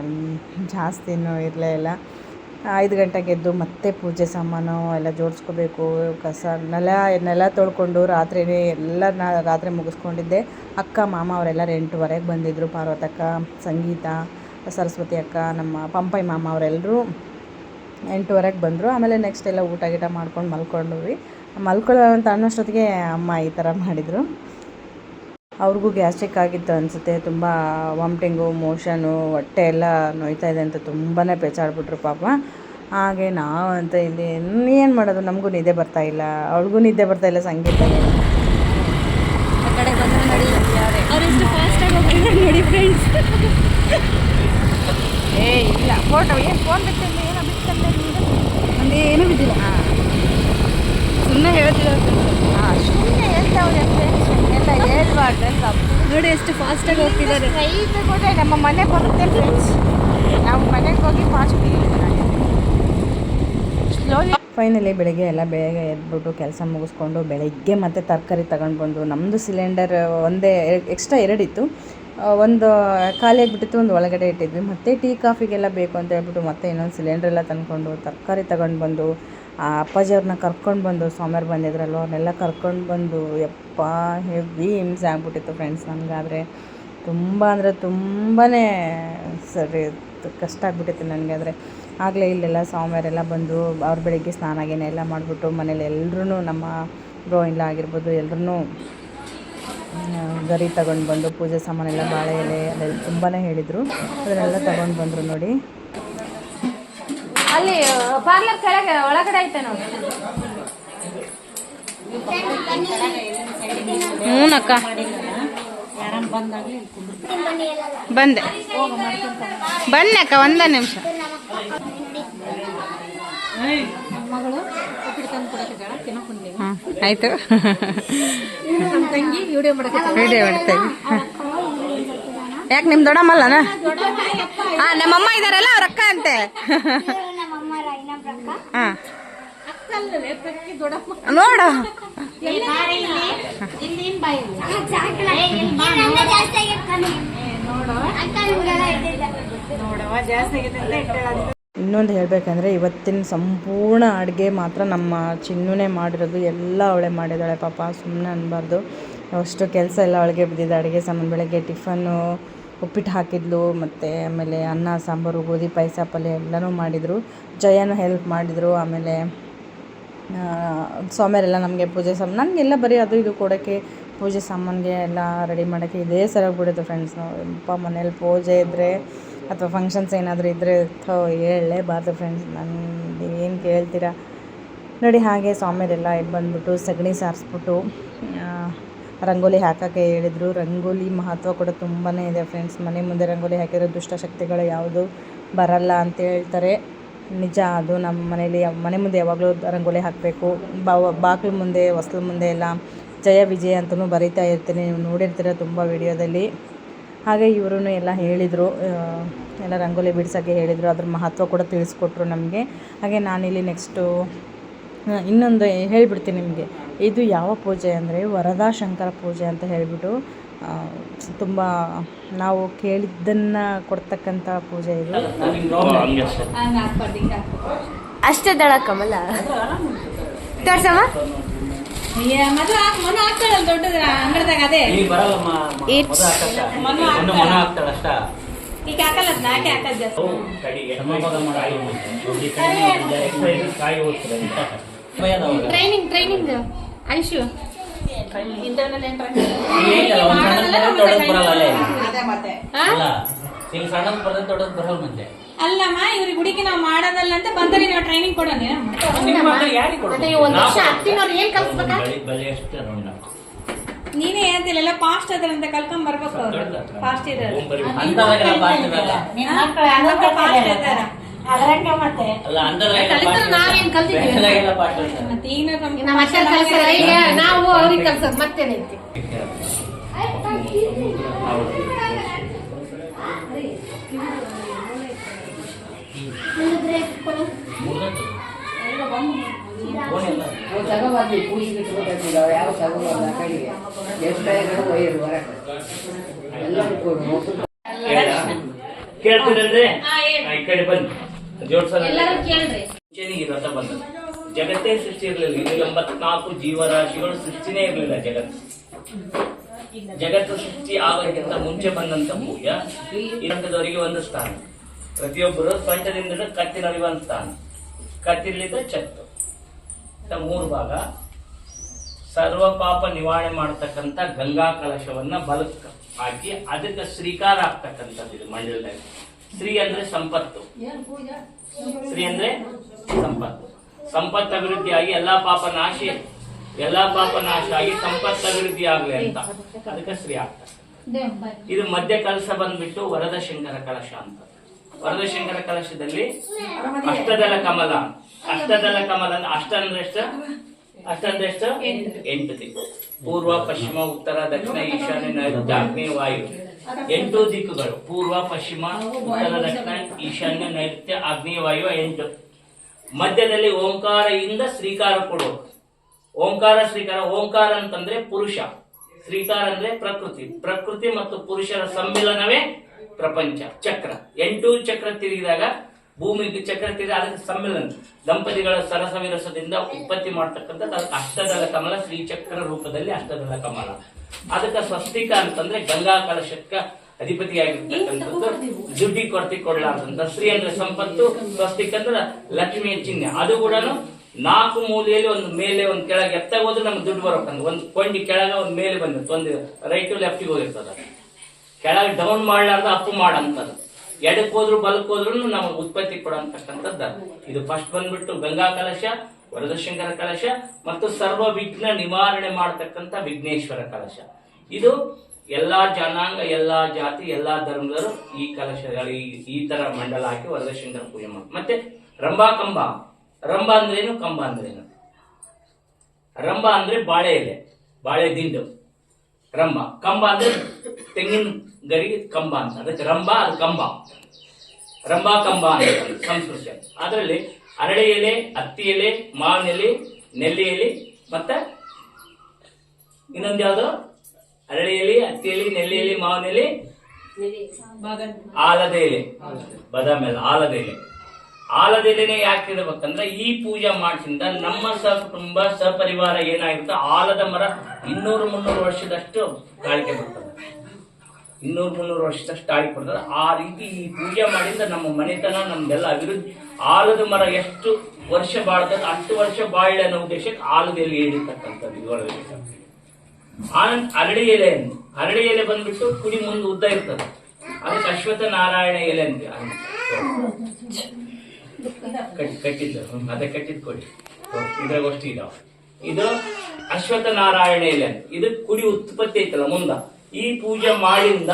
ಜಾಸ್ತಿ ಇನ್ನೂ ಇರಲೇ ಇಲ್ಲ. 5 ಗಂಟೆಗೆ ಎದ್ದು ಮತ್ತೆ ಪೂಜೆ ಸಾಮಾನು ಎಲ್ಲ ಜೋಡಿಸ್ಕೋಬೇಕು. ಕಸ ನೆಲ ತೊಳ್ಕೊಂಡು ರಾತ್ರಿನೇ ಎಲ್ಲ ರಾತ್ರಿ ಮುಗಿಸ್ಕೊಂಡಿದ್ದೆ. ಅಕ್ಕ ಮಾಮ ಅವರೆಲ್ಲ 8:15ಗೆ ಬಂದಿದ್ದರು. ಪಾರ್ವತಕ್ಕ, ಸಂಗೀತ, ಸರಸ್ವತಿ ಅಕ್ಕ, ನಮ್ಮ ಪಂಪೈ ಮಾಮ ಅವರೆಲ್ಲರೂ 8:15ಗೆ ಬಂದರು. ಆಮೇಲೆ ನೆಕ್ಸ್ಟ್ ಎಲ್ಲ ಊಟ ಗೀಟ ಮಾಡ್ಕೊಂಡು ಮಲ್ಕೊಂಡ್ವಿ. ಮಲ್ಕೊಳ್ಳೋ ಅಂತ ಅನ್ನೋಷ್ಟೊತ್ತಿಗೆ ಅಮ್ಮ ಈ ಥರ ಮಾಡಿದರು. ಅವ್ರಿಗೂ ಗ್ಯಾಸ್ಟ್ರಿಕ್ ಆಗಿತ್ತು ಅನಿಸುತ್ತೆ. ತುಂಬ ವಾಮಿಟಿಂಗು, ಮೋಷನು, ಹೊಟ್ಟೆ ಎಲ್ಲ ನೋಯ್ತಾ ಇದೆ ಅಂತ ತುಂಬಾ ಪೇಚಾಡ್ಬಿಟ್ರು ಪಾಪ. ಹಾಗೆ ನಾವಂತ ಇಲ್ಲಿ ಏನು ಮಾಡೋದು, ನಮಗೂ ನಿದ್ದೆ ಬರ್ತಾಯಿಲ್ಲ, ಅವ್ಳಿಗೂ ನಿದ್ದೆ ಬರ್ತಾಯಿಲ್ಲ. ಸಂಗೀತ ಆ ಕಡೆ ಬಂದರೆ ನೋಡಿ ಅವ್ರು ಎಷ್ಟು ಫಾಸ್ಟಾಗಿ ಹೋಗ್ತಿದ್ದಾರೆ ನೋಡಿ ಫ್ರೆಂಡ್ಸ್. ಇಲ್ಲ ಫೋಟೋ ಏನು ಫೋನ್ ಬಿಟ್ಟಿಲ್ಲ, ಏನೋ ಬಿಟ್ಟಲ್ಲ ನಮಗೆ ಏನೂ ಬಿದ್ದಿಲ್ಲ. ಸುಮ್ಮನೆ ಹೇಳ್ತಿದ್ದಾರೆ. ಸುಮ್ಮನೆ ಹೇಳ್ತಾವ್ರೆ ಫ್ರೆಂಡ್ಸ್, ಎಲ್ಲ ಹೇಳ್ಬಾರ್ದು ಅಂತ. ನೋಡಿ ಎಷ್ಟು ಫಾಸ್ಟಾಗಿ ಹೋಗ್ತಿದ್ದಾರೆ. ರೈತ ಕೂಡ ನಮ್ಮ ಮನೆ ಬರುತ್ತೆ ಫ್ರೆಂಡ್ಸ್. ನಾವು ಮನೆಗೆ ಹೋಗಿ ಫಾಸ್ಟ್ ಸ್ಲೋಲಿ. ಫೈನಲಿ ಬೆಳಗ್ಗೆ ಎಲ್ಲ ಬೇಗ ಎದ್ಬಿಟ್ಟು ಕೆಲಸ ಮುಗಿಸ್ಕೊಂಡು ಬೆಳಗ್ಗೆ ಮತ್ತೆ ತರಕಾರಿ ತಗೊಂಡು ಬಂದು, ನಮ್ಮದು ಸಿಲಿಂಡರ್ ಒಂದೇ ಎಕ್ಸ್ಟ್ರಾ 2 ಇತ್ತು. ಒಂದು ಖಾಲಿಯಾಗಿಬಿಟ್ಟಿತ್ತು, ಒಂದು ಒಳಗಡೆ ಇಟ್ಟಿದ್ವಿ. ಮತ್ತು ಟೀ ಕಾಫಿಗೆಲ್ಲ ಬೇಕು ಅಂತ ಹೇಳ್ಬಿಟ್ಟು ಮತ್ತೆ ಇನ್ನೊಂದು ಸಿಲಿಂಡ್ರ್ ಎಲ್ಲ ತಂದ್ಕೊಂಡು ತರಕಾರಿ ತಗೊಂಡು ಬಂದು ಅಪ್ಪಾಜಿಯವ್ರನ್ನ ಕರ್ಕೊಂಡು ಬಂದು, ಸ್ವಾಮಿಯವ್ರು ಬಂದಿದ್ರಲ್ವ ಅವ್ರನ್ನೆಲ್ಲ ಕರ್ಕೊಂಡು ಬಂದು ಯಪ್ಪ ಹೆವಿ ಹಿಂಸೆ ಆಗ್ಬಿಟ್ಟಿತ್ತು ಫ್ರೆಂಡ್ಸ್. ನನಗಾದರೆ ತುಂಬ ಅಂದರೆ ತುಂಬಾ ಸರಿ ಕಷ್ಟ ಆಗ್ಬಿಟ್ಟಿತ್ತು ನನಗಾದರೆ. ಆಗಲೇ ಇಲ್ಲೆಲ್ಲ ಸ್ವಾಮಿಯವರೆಲ್ಲ ಬಂದು ಅವ್ರು ಬೆಳಿಗ್ಗೆ ಸ್ನಾನ ಗೀನ ಎಲ್ಲ ಮಾಡಿಬಿಟ್ಟು ಮನೇಲಿ ಎಲ್ಲರೂ ನಮ್ಮ ಬ್ರೋ ಇಲ್ಲ ಆಗಿರ್ಬೋದು ಎಲ್ಲರೂ ಗರಿ ತಗೊಂಡು ಬಂದು ಪೂಜೆ ಸಾಮಾನೆಲ್ಲ ಬಾಳೆ ಎಲೆ ಅದೆಲ್ಲ ತುಂಬಾ ಹೇಳಿದರು. ಅದನ್ನೆಲ್ಲ ತಗೊಂಡು ಬಂದರು ನೋಡಿ. ಅಲ್ಲಿ ಪಾರ್ಲರ್ ಕೆಳಗೆ ಒಳಗಡೆ ಐತೆ ನೋಡಿ. ಹ್ಞೂನಕ್ಕ ಬಂದೆ. ಬನ್ನಿ ಅಕ್ಕ, 1 ನಿಮಿಷ. ಮಗಳು ಉಪ್ಪಿಟ್ಟು ತಂದು ಕೊಡಕ್ಕೆ ತಿನ್ನೋಕೊಂಡ್ಲಿ. ಆಯಿತು, ನಮ್ಮ ತಂಗಿ ವಿಡಿಯೋ ಮಾಡಕ್ಕೆ ಮಾಡ್ತೇವೆ. ಯಾಕೆ ನಿಮ್ಮ ದೊಡ್ಡಮ್ಮಲ್ಲನ? ನಮ್ಮಮ್ಮ ಇದ್ದಾರಲ್ಲ ಅವ್ರ ಅಕ್ಕ ಅಂತೆ. ಹಾಂ ನೋಡು ಇನ್ನೊಂದು ಹೇಳಬೇಕಂದ್ರೆ ಇವತ್ತಿನ ಸಂಪೂರ್ಣ ಅಡುಗೆ ಮಾತ್ರ ನಮ್ಮ ಚಿನ್ನುನೇ ಮಾಡಿರೋದು. ಎಲ್ಲ ಅವಳೇ ಮಾಡಿದ್ದಾಳೆ ಪಾಪ, ಸುಮ್ಮನೆ ಅನ್ನಬಾರ್ದು. ಅಷ್ಟು ಕೆಲಸ ಎಲ್ಲ ಅವಳಿಗೆ ಬಿದ್ದಿದೆ. ಅಡುಗೆ ಸಾಮಾನು ಬೆಳಗ್ಗೆ ಟಿಫನ್ನು ಉಪ್ಪಿಟ್ಟು ಹಾಕಿದ್ಲು, ಮತ್ತು ಆಮೇಲೆ ಅನ್ನ ಸಾಂಬಾರು, ಗೋಧಿ ಪಾಯಸ, ಪಲ್ಯ ಎಲ್ಲನೂ ಮಾಡಿದರು. ಜಯನೂ ಹೆಲ್ಪ್ ಮಾಡಿದರು. ಆಮೇಲೆ ಸ್ವಾಮಿಯರೆಲ್ಲ ನಮಗೆ ಪೂಜೆ ಸಾಮಾನು, ನನಗೆಲ್ಲ ಬರೀ ಅದು ಇದು ಕೊಡೋಕ್ಕೆ, ಪೂಜೆ ಸಾಮಾನಿಗೆ ಎಲ್ಲ ರೆಡಿ ಮಾಡೋಕ್ಕೆ ಇದೇ ಸರಿಯಾಗ್ಬಿಡುತ್ತೆ ಫ್ರೆಂಡ್ಸ್. ನಾವು ಮನೇಲಿ ಪೂಜೆ ಇದ್ದರೆ ಅಥವಾ ಫಂಕ್ಷನ್ಸ್ ಏನಾದರೂ ಇದ್ದರೆ ಹೇಳಲೇಬಾರ್ದು ಫ್ರೆಂಡ್ಸ್. ನಾನು ಏನು ಕೇಳ್ತೀರಾ ನೋಡಿ. ಹಾಗೆ ಸ್ವಾಮಿಯರೆಲ್ಲ ಬಂದುಬಿಟ್ಟು ಸಗಣಿ ಸಾರಿಸ್ಬಿಟ್ಟು ರಂಗೋಲಿ ಹಾಕೋಕ್ಕೆ ಹೇಳಿದರು. ರಂಗೋಲಿ ಮಹತ್ವ ಕೂಡ ತುಂಬಾ ಇದೆ ಫ್ರೆಂಡ್ಸ್. ಮನೆ ಮುಂದೆ ರಂಗೋಲಿ ಹಾಕಿದರೆ ದುಷ್ಟಶಕ್ತಿಗಳು ಯಾವುದು ಬರಲ್ಲ ಅಂತ ಹೇಳ್ತಾರೆ. ನಿಜ ಅದು. ನಮ್ಮ ಮನೇಲಿ ಮನೆ ಮುಂದೆ ಯಾವಾಗಲೂ ರಂಗೋಲಿ ಹಾಕಬೇಕು. ಬಾಗಿಲು ಮುಂದೆ, ಹೊಸ್ಲು ಮುಂದೆ ಎಲ್ಲ ಜಯ ವಿಜಯ ಅಂತಲೂ ಬರೀತಾ ಇರ್ತೀನಿ, ನೀವು ನೋಡಿರ್ತೀರ ತುಂಬ ವಿಡಿಯೋದಲ್ಲಿ. ಹಾಗೆ ಇವರು ಎಲ್ಲ ಹೇಳಿದರು, ಎಲ್ಲ ರಂಗೋಲಿ ಬಿಡ್ಸೋಕ್ಕೆ ಹೇಳಿದರು. ಅದ್ರ ಮಹತ್ವ ಕೂಡ ತಿಳಿಸ್ಕೊಟ್ರು ನಮಗೆ. ಹಾಗೆ ನಾನಿಲ್ಲಿ ನೆಕ್ಸ್ಟು ಇನ್ನೊಂದು ಹೇಳಿಬಿಡ್ತೀನಿ ನಿಮಗೆ. ಇದು ಯಾವ ಪೂಜೆ ಅಂದರೆ ವರದಾ ಶಂಕರ ಪೂಜೆ ಅಂತ ಹೇಳಿಬಿಟ್ಟು ತುಂಬ ನಾವು ಕೇಳಿದ್ದನ್ನು ಕೊಡ್ತಕ್ಕಂಥ ಪೂಜೆ ಇದು. ಅಷ್ಟದಳ ಕಮಲ ತೋರ್ಸಮ್ಮ. ಮದುವೆ ಮನ ಆಗ್ತಾಳಲ್ಲ ದೊಡ್ಡದ್ರ ಅಂಗಡದಾಗ ಅದೇ ಈಗ ಬರಲ್ಲಮ್ಮ It's- ಮನ ಆಗ್ತಾಳ ಅಷ್ಟ ಈಗ ಹಾಕಲ್ಲ ನಾಕೆ ಹಾಕದ್ ಜಾಸ್ತಿ. ಟ್ರೈನಿಂಗ್ ಐಶು ಇಂಟರ್ನಲ್ ಅದೇ ಮತ್ತೆ ಈಗ ಸಣ್ಣದ್ ಬರ್ತದೆ ದೊಡ್ಡದ್ ಬರಲ್ಲ ಮತ್ತೆ ಅಲ್ಲಮ್ಮ ಇವ್ರಿಗೆ ಹುಡುಗಿ ನಾವು ಮಾಡೋದಲ್ಲ ಅಂತ ಬಂದರೆ ನಾವು ಟ್ರೈನಿಂಗ್ ಕೊಡೋಣ. ಒಂದ್ ವರ್ಷ ಹತ್ತಿನವ್ರು ಏನ್ ಕಲ್ಸ್ಬೇಕಾ? ಬಲೆ ಎಷ್ಟು ನೀನೇ ಹೇಳ್ತಿಲ್ಲ ಎಲ್ಲ ಫಾಸ್ಟ್ ಅದ್ರ ಅಂತ ಕಲ್ಕೊಂಡ್ ಬರ್ಬೇಕು ಅವ್ರು. ಫಾಸ್ಟ್ ಇದ್ದಾರೆ ಅಂತವಾಗೆಲ್ಲ ಫಾಸ್ಟ್ ಇರಲ್ಲ. ಫಾಸ್ಟ್ ಇದ್ದಾರ ಅಲ್ಲ ಅಂತದ್ರಾಗೆಲ್ಲ ಕಲಿಸೋದು ನಾವೇನ್ ಕಲ್ತಿದ್ವಿ? ಬೇರೆದಾಗೆಲ್ಲ ಫಾಸ್ಟ್ ಇರ್ತಾರೆ. ಮತ್ತೆ ಈಗ ನಮ್ಮ ಅಕ್ಕ ಕಲ್ಸೋದು ಈಗ ನಾವು ಅವ್ರಿಗೆ ಕಲ್ಸೋದು ಮತ್ತೇನೈತಿ? ಕೇಳ್ತೀರಲ್ರಿ ಈ ಕಡೆ ಬಂದು ಜೋಡ್ಸಲ್ಲ ಎಲ್ಲರೂ ಕೇಳ್ರಿ. ಈ ರಥ ಬಂದದ್ದು ಜಗತ್ತೇ ಸೃಷ್ಟಿ ಇರಲಿಲ್ಲ. ಇದು 84 ಜೀವರಾಶಿಗಳು ಸೃಷ್ಟಿನೇ ಇರಲಿಲ್ಲ. ಜಗತ್ತು ಸೃಷ್ಟಿ ಆಗೋಕ್ಕಿಂತ ಮುಂಚೆ ಬಂದಂತ ಪೂಜ ಇರಂತದವರಿಗೆ ಒಂದು ಸ್ಥಾನ. ಪ್ರತಿಯೊಬ್ಬರು ಸೊಂಟದಿಂದ ಕತ್ತಿನವರಿಗೆ ಒಂದು ಸ್ಥಾನ, ಕತ್ತಿರ್ಲಿದ್ದ ಚತ್ತು 3 ಭಾಗ. ಸರ್ವ ಪಾಪ ನಿವಾರಣೆ ಮಾಡತಕ್ಕಂತ ಗಂಗಾ ಕಲಶವನ್ನ ಬಲಕ್ಕೆ ಹಾಕಿ ಅದಕ್ಕೆ ಶ್ರೀಕಾರ ಆಗ್ತಕ್ಕಂಥದ್ದು ಇದು ಮಂಡಲದಲ್ಲಿ. ಶ್ರೀ ಅಂದ್ರೆ ಸಂಪತ್ತು, ಶ್ರೀ ಅಂದ್ರೆ ಸಂಪತ್ತು. ಸಂಪತ್ತು ಅಭಿವೃದ್ಧಿ ಆಗಿ ಎಲ್ಲಾ ಪಾಪ ನಾಶ ಆಗಿ ಸಂಪತ್ತು ಅಭಿವೃದ್ಧಿ ಆಗ್ಲಿ ಅಂತ ಅದಕ್ಕೆ ಶ್ರೀ ಆಗ್ತದೆ. ಇದು ಮಧ್ಯ ಕಲಶ ಬಂದ್ಬಿಟ್ಟು ವರದ ಶಂಕರ ಕಲಶ ಅಂತ. ವರದ ಶಂಕರ ಕಲಶದಲ್ಲಿ ಅಷ್ಟದಳ ಕಮಲ ಅಷ್ಟ ಅಂದ್ರೆ ಎಷ್ಟು 8 ದಿಕ್ಕು. ಪೂರ್ವ ಪಶ್ಚಿಮ ಉತ್ತರ ದಕ್ಷಿಣ ಈಶಾನ್ಯ ನೈಋತ್ಯ ಆಗ್ನೇಯ ವಾಯು 8 ದಿಕ್ಕುಗಳು. ಪೂರ್ವ ಪಶ್ಚಿಮ ಉತ್ತರ ದಕ್ಷಿಣ ಈಶಾನ್ಯ ನೈಋತ್ಯ ಆಗ್ನೇಯ ವಾಯು 8. ಮಧ್ಯದಲ್ಲಿ ಓಂಕಾರ ಇಂದ ಶ್ರೀಕಾರ ಕೊಡೋದು. ಓಂಕಾರ ಶ್ರೀಕಾರ. ಓಂಕಾರ ಅಂತಂದ್ರೆ ಪುರುಷ, ಶ್ರೀಕಾರ ಅಂದ್ರೆ ಪ್ರಕೃತಿ ಮತ್ತು ಪುರುಷರ ಸಮ್ಮಿಲನವೇ ಪ್ರಪಂಚ. ಚಕ್ರ 8 ಚಕ್ರ ತಿರುಗಿದಾಗ ಭೂಮಿಗೆ ಚಕ್ರ ತಿರುಗಿ ಅದಕ್ಕೆ ಸಮ್ಮಿಲನ. ದಂಪತಿಗಳ ಸರಸ ವಿರಸದಿಂದ ಉತ್ಪತ್ತಿ ಮಾಡ್ತಕ್ಕಂಥದ್ದು ಅದಕ್ಕೆ ಅಷ್ಟದಳ ಕಮಲ, ಶ್ರೀಚಕ್ರ ರೂಪದಲ್ಲಿ ಅಷ್ಟದಳ ಕಮಲ. ಅದಕ್ಕೆ ಸ್ವಸ್ತಿಕ ಅಂತಂದ್ರೆ ಗಂಗಾ ಕಲಶಕ್ಕ ಅಧಿಪತಿಯಾಗಿರ್ತಕ್ಕಂಥದ್ದು. ದುಡ್ಡಿ ಕೊರತೆ ಕೊಡ್ಲಾರ್ದಂತ. ಶ್ರೀ ಅಂದ್ರೆ ಸಂಪತ್ತು, ಸ್ವಸ್ತಿಕ ಅಂದ್ರೆ ಲಕ್ಷ್ಮಿಯ ಚಿಹ್ನೆ. ಅದು ಕೂಡ 4 ಮೂಲೆಯಲ್ಲಿ ಒಂದು ಮೇಲೆ ಒಂದು ಕೆಳಗೆ. ಎತ್ತಾಗ ಹೋದ್ರೆ ನಮ್ಗೆ ದುಡ್ಡು ಬರೋಕಂದ್ರೆ ಒಂದು ಕೊಂಡಿ ಕೆಳಗ ಒಂದು ಮೇಲೆ ಬಂದಿತ್ತು, ಒಂದು ರೈಟ್ ಲೆಫ್ಟಿಗೆ ಹೋಗಿರ್ತದ. ಕೆಳಗೆ ಡೌನ್ ಮಾಡ್ಲಾರ್ದ ಅಪ್ಪು ಮಾಡಂತದ್ದು. ಎಡಕ್ಕೆ ಹೋದ್ರು ಬಲಕ್ಕೆ ಹೋದ್ರು ನಮಗೆ ಉತ್ಪತ್ತಿ ಕೊಡಂತಕ್ಕಂಥದ್ದು. ಇದು ಫಸ್ಟ್ ಬಂದ್ಬಿಟ್ಟು ಗಂಗಾ ಕಲಶ, ವರದಶಂಕರ ಕಲಶ ಮತ್ತು ಸರ್ವ ವಿಘ್ನ ನಿವಾರಣೆ ಮಾಡತಕ್ಕಂಥ ವಿಘ್ನೇಶ್ವರ ಕಲಶ. ಇದು ಎಲ್ಲಾ ಜನಾಂಗ, ಎಲ್ಲಾ ಜಾತಿ, ಎಲ್ಲಾ ಧರ್ಮದವರು ಈ ಕಲಶಗಳು ಈ ತರ ಮಂಡಲ ಹಾಕಿ ವರದಶಂಕರ ಪೂಜೆ ಮಾಡಿ. ಮತ್ತೆ ರಂಭಾ ಕಂಬ. ರಂಭ ಅಂದ್ರೇನು, ಕಂಬ ಅಂದ್ರೇನು? ರಂಭ ಅಂದ್ರೆ ಬಾಳೆ ಎಲೆ, ಬಾಳೆ ದಿಂಡು ರಂಭ. ಕಂಬ ಅಂದ್ರೆ ತೆಂಗಿನ ಗರಿಗೆ ಕಂಬ ಅಂತ. ಅದಕ್ಕೆ ರಂಭ, ಅದು ಕಂಬ. ರಂಭಾ ಕಂಬ ಅಂತ ಸಂಸ್ಕೃತಿ. ಅದರಲ್ಲಿ ಅರಳಿ ಎಲೆ, ಹತ್ತಿ ಎಲೆ, ಮಾವಿನ ಎಲೆ, ನೆಲ್ಲಿ ಎಲೆ, ಮತ್ತೆ ಇನ್ನೊಂದು ಯಾವ್ದು? ಅರಳಿ ಎಲೆ, ಹತ್ತಿ ಎಲೆ, ನೆಲ್ಲಿ ಎಲೆ, ಮಾವಿನ ಎಲೆ, ಆಲದ ಎಲೆ, ಬಾದಾಮಿ ಎಲೆ, ಆಲದ ಎಲೆ. ಆಲದ ಎಲೆನೇ ಯಾಕೆ ಇಡಬೇಕಂದ್ರೆ ಈ ಪೂಜೆ ಮಾಡಿಸಿಂದ ನಮ್ಮ ಸಹಕುಟುಂಬ ಸಹಪರಿವಾರ ಏನಾಗಿರುತ್ತೆ, ಆಲದ ಮರ 200-300 ವರ್ಷದಷ್ಟು ತಾಳಿಕೆ ಬರ್ತದೆ. 200-300 ವರ್ಷದಷ್ಟು ತಾಳಿಕೆ ಬರ್ತದೆ. ಆ ರೀತಿ ಈ ಪೂಜೆ ಮಾಡಿಂದ ನಮ್ಮ ಮನೆತನ, ನಮ್ದೆಲ್ಲ ಅಭಿವೃದ್ಧಿ. ಆಲದ ಮರ ಎಷ್ಟು ವರ್ಷ ಬಾಳ್ತದೆ ಅಷ್ಟು ವರ್ಷ ಬಾಳೆ ಅನ್ನೋ ಉದ್ದೇಶಕ್ಕೆ ಆಲದ ಎಲೆ ಹಿಡಿತಕ್ಕಂಥದ್ದು ಇದರೊಳಗೆ. ಆನಂದ್ ಅರಳಿ ಎಲೆ ಬಂದ್ಬಿಟ್ಟು ಕುಡಿ ಮುಂದೆ ಉದ್ದ ಇರ್ತದೆ. ಅದಕ್ಕೆ ಅಶ್ವತ್ಥ ನಾರಾಯಣ ಎಲೆ ಅಂತ ಕಟ್ಟಿದ್ದು. ಅದೇ ಕಟ್ಟಿದ್ ಕೊಡಿ, ಇದ್ರಾಗ ಅಷ್ಟು ಇದಾವ. ಇದು ಅಶ್ವತ್ಥ ನಾರಾಯಣ ಎಲೆ ಅಂತ. ಇದು ಕುಡಿ ಉತ್ಪತ್ತಿ ಐತಲ್ಲ ಮುಂದ. ಈ ಪೂಜೆ ಮಾಡಿಂದ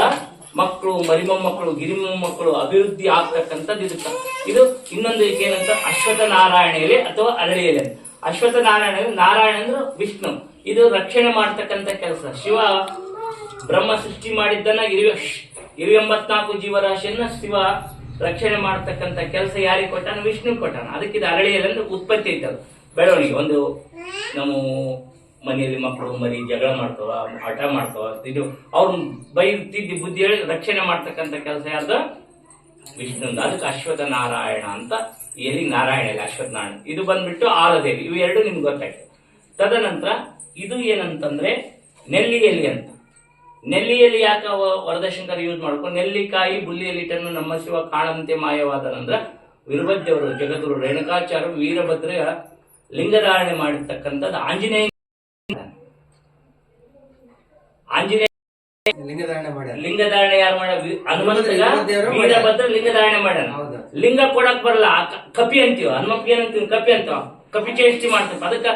ಮಕ್ಕಳು, ಮರಿಮೊಮ್ಮಕ್ಕಳು, ಗಿರಿಮೊಮ್ಮಕ್ಕಳು ಅಭಿವೃದ್ಧಿ ಆಗ್ತಕ್ಕಂಥದ್ದು ಇದಕ್ಕೆ. ಇದು ಇನ್ನೊಂದು ಏನಂತ ಅಶ್ವತ್ಥ ನಾರಾಯಣ ಎಲೆ ಅಥವಾ ಅರಳಿ ಎಲೆ. ಅಶ್ವತ್ಥ ನಾರಾಯಣ ಅಂದ್ರೆ ವಿಷ್ಣು. ಇದು ರಕ್ಷಣೆ ಮಾಡ್ತಕ್ಕಂಥ ಕೆಲಸ. ಶಿವ ಬ್ರಹ್ಮ ಸೃಷ್ಟಿ ಮಾಡಿದ್ದನ್ನ 24 ಜೀವರಾಶಿಯನ್ನ ಶಿವ ರಕ್ಷಣೆ ಮಾಡ್ತಕ್ಕಂಥ ಕೆಲಸ ಯಾರಿಗೆ ಕೊಟ್ಟಾನ? ವಿಷ್ಣು ಕೊಟ್ಟಾನ. ಅದಕ್ಕೆ ಇದು ಅರಳಿ ಎಲೆ ಅಂದ್ರೆ ಉತ್ಪತ್ತಿ ಐತಲ್ಲ, ಬೆಳವಣಿಗೆ. ಒಂದು ನಮ್ಮ ಮನೆಯಲ್ಲಿ ಮಕ್ಕಳು ಮರಿ ಜಗಳ ಮಾಡ್ತಾವ, ಹಠ ಮಾಡ್ತಾವ, ಇದು ಅವ್ರ ಬೈತಿದ್ದಿ ಬುದ್ಧಿ ಹೇಳಿ ರಕ್ಷಣೆ ಮಾಡ್ತಕ್ಕಂಥ ಕೆಲಸ ಯಾರ್ದು? ವಿಷ್ಣು. ಅದಕ್ಕೆ ಅಶ್ವತ್ಥ ನಾರಾಯಣ ಅಂತ ಈ ಎಲೆ ನಾರಾಯಣ ಎಲೆ, ಅಶ್ವತ್ಥನಾರಾಯಣ. ಇದು ಬಂದ್ಬಿಟ್ಟು ಆಲದ ಎಲೆ. ಇವು ಎರಡು ನಿಮ್ಗೆ ಗೊತ್ತಾಯ್ತು. ತದನಂತರ ಇದು ಏನಂತಂದ್ರೆ ನೆಲ್ಲಿ ಎಲೆ ಅಂತ. ನೆಲ್ಲಿ ಎಲೆ ಯಾಕ ವರದಶಂಕರ ಯೂಸ್ ಮಾಡ್ಕೊಂಡು, ನೆಲ್ಲಿಕಾಯಿ ಬುಲ್ಲಿ ಎಲಿಟನ್ನು ನಮ್ಮ ಶಿವ ಕಾಣಂತೆ ಮಾಯವಾದನಂದ್ರ ವೀರಭದ್ರವರು ಜಗದ್ಗುರು ರೇಣುಕಾಚಾರ್ಯ ವೀರಭದ್ರ ಲಿಂಗಧಾರಣೆ ಮಾಡಿರ್ತಕ್ಕಂಥದ್ದು ಆಂಜನೇಯ ಲಿಂಗಧಾರಣೆ ಯಾರು ಮಾಡ? ಹನುಮಂತಗ ವೀರಭದ್ರ ಲಿಂಗಧಾರಣೆ ಮಾಡ್ಯಾನ. ಲಿಂಗ ಕೊಡಕ್ ಬರಲ್ಲ, ಕಪಿ ಅಂತೀವ. ಹನುಮಂತ ಏನಂತೀವಿ? ಕಪಿ ಅಂತೀವ. ಕಪಿ ಚೇಷ್ಟಿ ಮಾಡ್ತೀವಿ. ಅದಕ್ಕ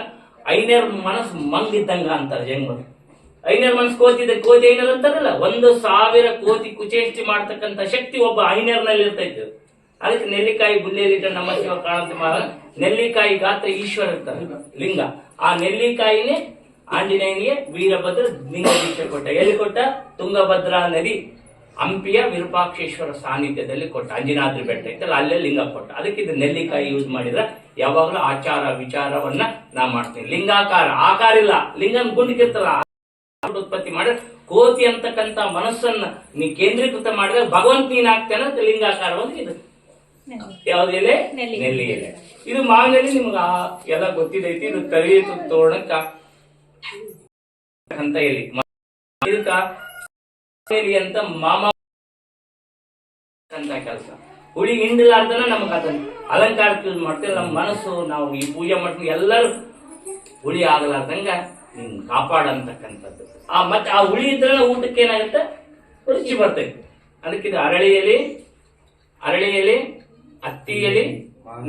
ಐನೇರ್ ಮನಸ್ಸು ಮಂಗಿದ್ದಂಗ ಅಂತಾರೆ ಜಂಗರು. ಐನೇರ್ ಮನಸ್ಸು ಕೋತಿದ್ರೆ ಕೋತಿ ಐನರ್ ಅಂತಾರಲ್ಲ, 1,000 ಕೋತಿ ಕುಚೇಷ್ಟಿ ಮಾಡ್ತಕ್ಕಂಥ ಶಕ್ತಿ ಒಬ್ಬ ಐನೇರ್ನಲ್ಲಿ ಇರ್ತೈತೆ. ಅದಕ್ಕೆ ನೆಲ್ಲಿಕಾಯಿ ಬುಲ್ಲೆಲಿಟ ನಮ್ಮ ಶಿವ ಕಾಣಂತೆ ಮಾಡ. ನೆಲ್ಲಿಕಾಯಿ ಗಾತ್ರ ಈಶ್ವರ ಇರ್ತಾರೆ ಲಿಂಗ. ಆ ನೆಲ್ಲಿಕಾಯಿನೇ ಆಂಜನೇಯನಿಗೆ ವೀರಭದ್ರ ಲಿಂಗ ದೀಕ್ಷೆ ಕೊಟ್ಟ. ಎಲ್ಲಿ ಕೊಟ್ಟ? ತುಂಗಭದ್ರಾ ನದಿ ಹಂಪಿಯ ವಿರೂಪಾಕ್ಷೇಶ್ವರ ಸಾನ್ನಿಧ್ಯದಲ್ಲಿ ಕೊಟ್ಟ. ಅಂಜನಾದ್ರಿ ಬೆಟ್ಟ ಐತಲ್ಲ, ಅಲ್ಲೇ ಲಿಂಗ ಕೊಟ್ಟ. ಅದಕ್ಕೆ ಇದು ನೆಲ್ಲಿಕಾಯಿ ಯೂಸ್ ಮಾಡಿದ್ರೆ ಯಾವಾಗಲೂ ಆಚಾರ ವಿಚಾರವನ್ನ ನಾ ಮಾಡ್ತೀನಿ. ಲಿಂಗಾಕಾರ ಆಕಾರ ಇಲ್ಲ, ಲಿಂಗನ್ ಗುಂಡಿಕಿರ್ತಲ್ಲ ಉತ್ಪತ್ತಿ ಮಾಡಿದ್ರೆ ಕೋತಿ ಅಂತಕ್ಕಂಥ ಮನಸ್ಸನ್ನ ನೀ ಕೇಂದ್ರೀಕೃತ ಮಾಡಿದ್ರೆ ಭಗವಂತ ನೀನ್ ಆಗ್ತಾನೆ ಅಂತ ಲಿಂಗಾಕಾರವಾಗಿ ಇದು ಯಾವ್ದು ಎಲೆ? ನೆಲ್ಲಿ ಎಲೆ. ಇದು ಮಾವಿನ ಎಲೆ ನಿಮ್ಗ ಎಲ್ಲ ಗೊತ್ತಿದೈತಿ. ಇದು ಕರಿ ತೋರಣಕ್ಕ ಅಂತ ಎಲೆ. ಇದಕ್ಕ ಅಂತ ಮಾಮ ಅಂತ ಕೆಲಸ. ಹುಳಿ ಹಿಂಡಲಾರ್ದನ ನಮಗ ಅದನ್ನ ಅಲಂಕಾರಕ್ಕೆ ಯೂಸ್ ಮಾಡ್ತೇವೆ. ನಮ್ಮ ಮನಸ್ಸು ನಾವು ಈ ಪೂಜೆ ಮಾಡ್ತೀವಿ ಎಲ್ಲರೂ ಹುಳಿ ಆಗಲಾರ್ದಂಗ ಕಾಪಾಡಂತಕ್ಕಂಥದ್ದು. ಮತ್ತೆ ಆ ಹುಳಿ ಇದ್ರೆ ಊಟಕ್ಕೆ ಏನಾಗುತ್ತೆ? ರುಚಿ ಬರ್ತೈತೆ. ಅದಕ್ಕೆ ಇದು ಅರಳಿ ಎಲೆ, ಹತ್ತಿ ಎಲೆ,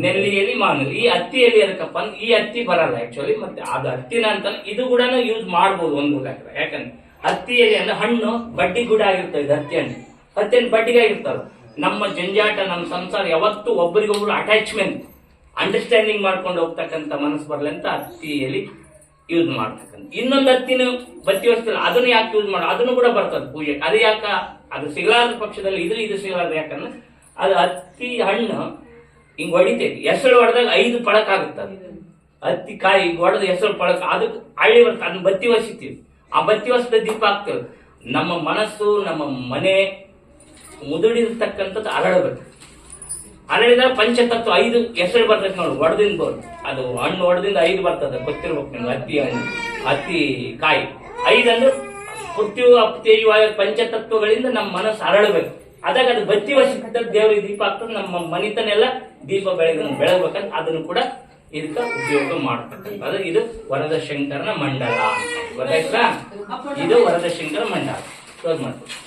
ನೆಲ್ಲಿ ಎಲೆ, ಮಾವಿನ ಎಲೆ. ಈ ಹತ್ತಿ ಎಲೆ ಅದಕ್ಕಪ್ಪ ಅಂದ್ರೆ ಈ ಹತ್ತಿ ಬರಲ್ಲ ಆಕ್ಚುಲಿ. ಮತ್ತೆ ಅದು ಹತ್ತಿನ ಅಂತ ಇದು ಕೂಡ ಯೂಸ್ ಮಾಡ್ಬೋದು ಒಂದು ಲೆಕ್ಕ. ಯಾಕಂದ್ರೆ ಹತ್ತಿ ಎಲೆ ಅಂದ್ರೆ ಹಣ್ಣು ಬಡ್ಡಿ ಕೂಡ ಆಗಿರ್ತದೆ. ಇದು ಹತ್ತಿ ಹಣ್ಣು ಬಡ್ಡಿಗಾಗಿರ್ತಲ್ಲ. ನಮ್ಮ ಜಂಜಾಟ, ನಮ್ಮ ಸಂಸಾರ ಯಾವತ್ತು ಒಬ್ಬರಿಗೊಬ್ರು ಅಟ್ಯಾಚ್ಮೆಂಟ್, ಅಂಡರ್ಸ್ಟ್ಯಾಂಡಿಂಗ್ ಮಾಡ್ಕೊಂಡು ಹೋಗ್ತಕ್ಕಂಥ ಮನಸ್ಸು ಬರ್ಲಿ ಅಂತ ಹತ್ತಿ ಎಲೆ ಯೂಸ್ ಮಾಡ್ತಕ್ಕಂಥ. ಇನ್ನೊಂದು ಹತ್ತಿನ ಬತ್ತಿ ವಸ್ತು ಅದನ್ನ ಯಾಕೆ ಯೂಸ್ ಮಾಡೋ? ಅದನ್ನು ಕೂಡ ಬರ್ತದೆ ಪೂಜೆ. ಅದು ಯಾಕ? ಅದು ಸಿಗಲಾರದ ಪಕ್ಷದಲ್ಲಿ ಇದು ಸಿಗಲಾರ್ದ. ಯಾಕಂದ್ರೆ ಅದು ಹತ್ತಿ ಹಣ್ಣು ಹಿಂಗ್ ಹೊಡಿತೈತಿ. ಹೆಸರು ಹೊಡೆದಾಗ 5 ಪಳಕ್ ಆಗುತ್ತೆ. ಹತ್ತಿ ಕಾಯಿ ಹೊಡೆದ ಹೆಸರು ಪಳಕ ಅದಕ್ಕೆ ಹಳ್ಳಿ ಬರ್ತದೆ. ಅದನ್ನ ಬತ್ತಿ ವಸಿತೀವಿ. ಆ ಬತ್ತಿ ವಸದ ದೀಪ ಹಾಕ್ತೇವೆ. ನಮ್ಮ ಮನಸ್ಸು, ನಮ್ಮ ಮನೆ ಮುದುಡಿರ್ತಕ್ಕಂಥದ್ದು ಅರಳಬೇಕು. ಅರಳಿದಾಗ ಪಂಚತತ್ವ 5 ಹೆಸರು ಬರ್ತೈತೆ ನೋಡಿ. ಹೊಡೆದಿಂದ ಅದು ಹಣ್ಣು ಹೊಡೆದಿಂದ 5 ಬರ್ತದೆ. ಗೊತ್ತಿರ್ಬೇಕು ನಿಮ್ಗೆ. ಹತ್ತಿ ಹಣ್ಣು, ಹತ್ತಿ ಕಾಯಿ 5 ಅಂದ್ರೆ ಪೃಥ್ವಿ ಅಪ್ತೇಯವಾದ ಪಂಚತತ್ವಗಳಿಂದ ನಮ್ಮ ಮನಸ್ಸು ಅರಳಬೇಕು. ಅದಾಗ ಅದು ಬತ್ತಿ ವಸಿತ ದೇವರಿಗೆ ದೀಪ ಆಗ್ತದೆ. ನಮ್ಮ ಮನಿತನೆಲ್ಲ ದೀಪ ಬೆಳಗ್ಬೇಕಂತ ಅದನ್ನು ಕೂಡ ಇದಕ್ಕ ಉಪಯೋಗ ಮಾಡ್ತಕ್ಕಂಥದ್ದು. ಇದು ವರದ ಶಂಕರನ ಮಂಡಲ. ಗೊತ್ತಾಯ್ತಾ? ಇದು ವರದ ಶಂಕರ ಮಂಡಲ. ಕ್ಲೋಸ್ ಮಾಡ್ತೀವಿ.